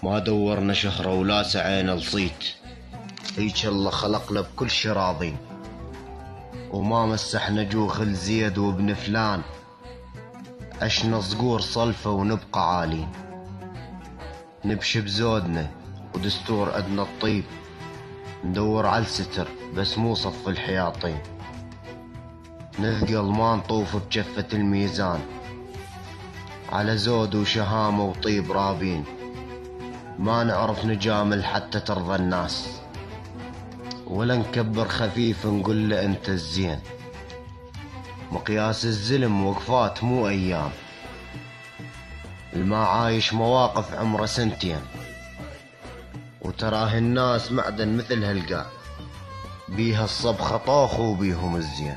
ما دورنا شهرة ولا سعينا لصيت، هيج الله خلقنا بكل شي راضين، وما مسحنا جوخ لزيد وابن فلان، عشنا صقور صلفة ونبقى عالين، نبشي بزودنا ودستور أدنى الطيب، ندور على الستر بس مو صف الحياطين، نثقل ما نطوف بجفة الميزان، على زود وشهامة وطيب رابين، ما نعرف نجامل حتى ترضى الناس، ولا نكبر خفيف نقول له انت الزين، مقياس الزلم وقفات مو ايام، الما عايش مواقف عمره سنتين، وتراه الناس معدن مثل هالقاع، بيها الصبخة طاخ وبيهم الزين.